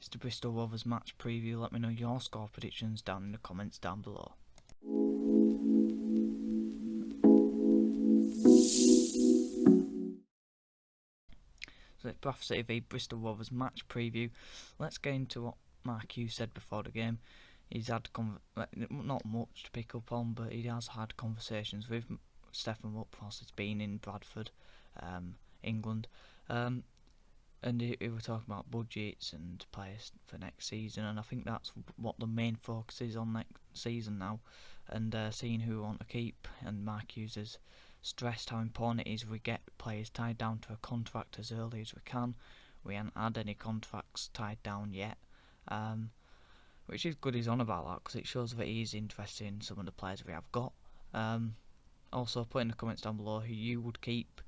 It's the Bristol Rovers match preview. Let me know your score predictions down in the comments down below. So it's Bradford City v Bristol Rovers match preview. Let's get into what Mark Hughes said before the game. He's had not much to pick up on, but he has had conversations with Stefan Rupp whilst he's been in Bradford, England. And he were talking about budgets and players for next season, and I think that's what the main focus is on next season now, and seeing who we want to keep. And Mark Hughes has stressed how important it is we get players tied down to a contract as early as we can. We haven't had any contracts tied down yet, which is good he's on about that, because it shows that he is interested in some of the players we have got. Also put in the comments down below who you would keep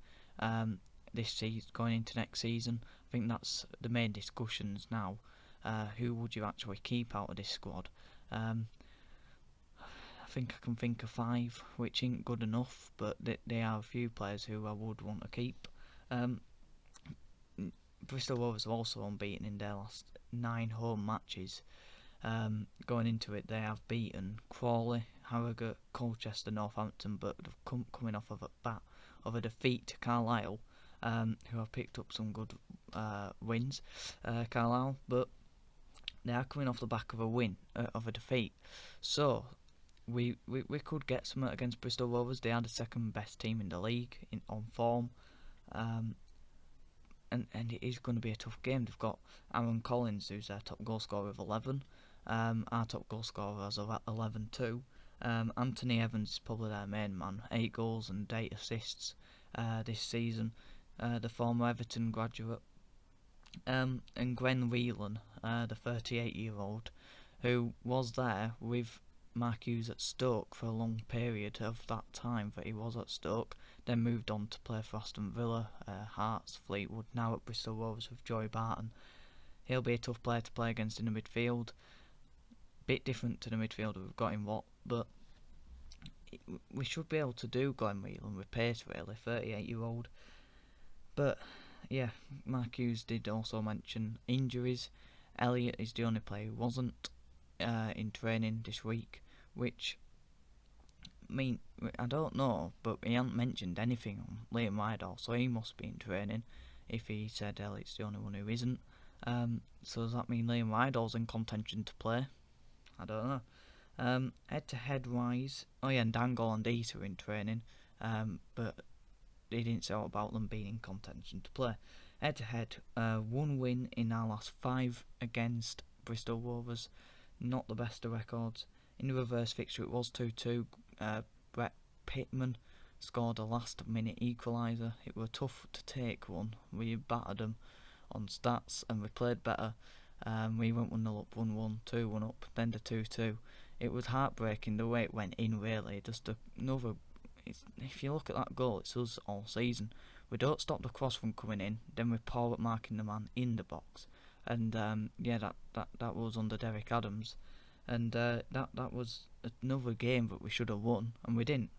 this season going into next season. I think that's the main discussions now. Who would you actually keep out of this squad? I think I can think of 5, which ain't good enough, but there are a few players who I would want to keep. Bristol Rovers are also unbeaten in their last 9 home matches. Going into it, they have beaten Crawley, Harrogate, Colchester, Northampton, but they've coming off of a defeat to Carlisle, who have picked up some good wins. Carlisle, but they are coming off the back of a win, of a defeat. So we could get something against Bristol Rovers. They are the second best team in the league on form. And it is going to be a tough game. They've got Aaron Collins, who's their top goal scorer with 11. Our top goal scorer has 11 too. Anthony Evans is probably their main man. 8 goals and 8 assists this season. The former Everton graduate. And Gwen Whelan, the 38-year-old, who was there with Mark Hughes at Stoke for a long period of that time that he was at Stoke, then moved on to play for Aston Villa, Hearts, Fleetwood, now at Bristol Rovers with Joey Barton. He'll be a tough player to play against in the midfield. Bit different to the midfielder we've got in Watt, but we should be able to do Glenn Whelan with pace, really, 38-year-old. But yeah, Mark Hughes did also mention injuries. Elliott is the only player who wasn't in training this week, which I don't know, but he hasn't mentioned anything on Liam Rydal, so he must be in training if he said Elliott's the only one who isn't. So does that mean Liam Rydal's in contention to play? I don't know. Head-to-head wise, and Dangle and East are in training, but he didn't say about them being in contention to play. Head-to-head, 1 win in our last 5 against Bristol Rovers. Not the best of records. In the reverse fixture it was 2-2. Brett Pittman scored a last minute equaliser. It was tough to take one. We battered them on stats and we played better. We went 1-0 up, 1-1, 2-1 up, then the 2-2. It was heartbreaking the way it went in, really. Just another. If you look at that goal, it's us all season. We don't stop the cross from coming in, then we're poor at marking the man in the box. And that was under Derek Adams, and that was another game that we should have won, and we didn't.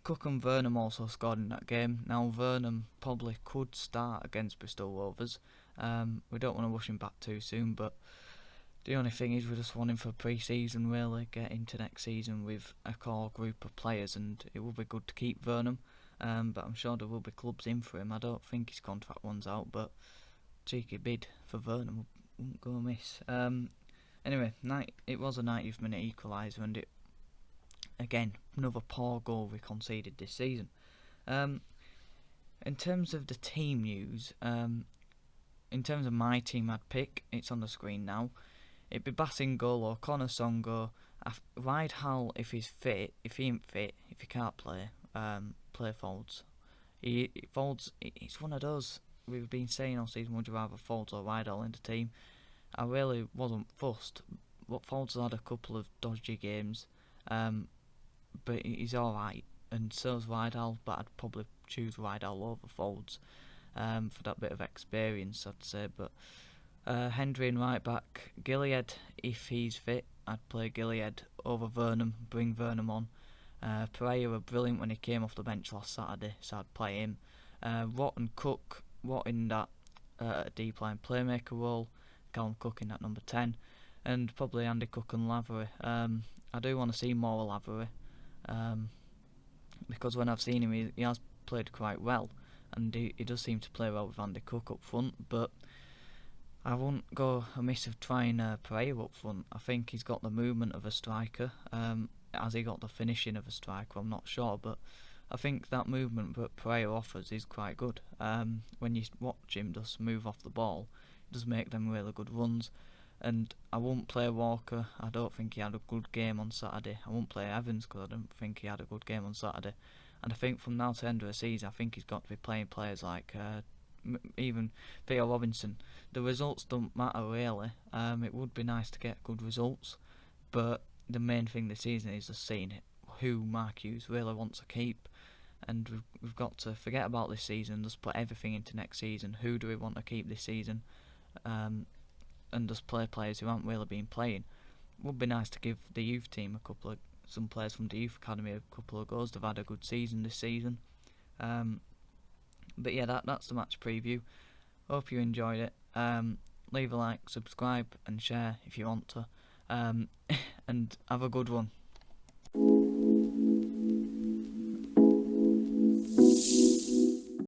Cook and Vernham also scored in that game. Now Vernham probably could start against Bristol Rovers. We don't want to rush him back too soon, but the only thing is we just want him for pre-season, really, get into next season with a core group of players, and it will be good to keep Vernham. But I'm sure there will be clubs in for him. I don't think his contract runs out, but cheeky bid for Vernham wouldn't go amiss. Anyway, it was a 90th minute equaliser, and again, another poor goal we conceded this season. In terms of the team news, in terms of my team I'd pick, it's on the screen now. It'd be Bass in goal or Connor Songo. Rydal if he's fit. If he ain't fit, if he can't play, play Folds. Folds, it's one of those we've been saying all season, would you rather Folds or Rydal in the team? I really wasn't fussed. But Folds had a couple of dodgy games, but he's alright, and so's Rydal, but I'd probably choose Rydal over Folds for that bit of experience, I'd say. But Hendry and right back, Gilead, if he's fit, I'd play Gilead over Vernham, bring Vernham on. Pereira were brilliant when he came off the bench last Saturday, so I'd play him. Watt and Cook, Watt in that deep line playmaker role, Callum Cook in at number 10, and probably Andy Cook and Lavery. I do want to see more Lavery, because when I've seen him, he has played quite well, and he does seem to play well with Andy Cook up front, but I won't go amiss of trying Pereira up front. I think he's got the movement of a striker. Has he got the finishing of a striker? I'm not sure, but I think that movement that Pereira offers is quite good. When you watch him just move off the ball, he does make them really good runs. And I won't play Walker. I don't think he had a good game on Saturday. I won't play Evans because I don't think he had a good game on Saturday. And I think from now to the end of the season, I think he's got to be playing players like even Theo Robinson. The results don't matter really. It would be nice to get good results, but the main thing this season is just seeing who Mark Hughes really wants to keep. And we've got to forget about this season, just put everything into next season. Who do we want to keep this season? And just play players who haven't really been playing. It would be nice to give the youth team some players from the youth academy a couple of goals. They've had a good season this season. But yeah, that's the match preview. Hope you enjoyed it. Leave a like, subscribe and share if you want to. And have a good one.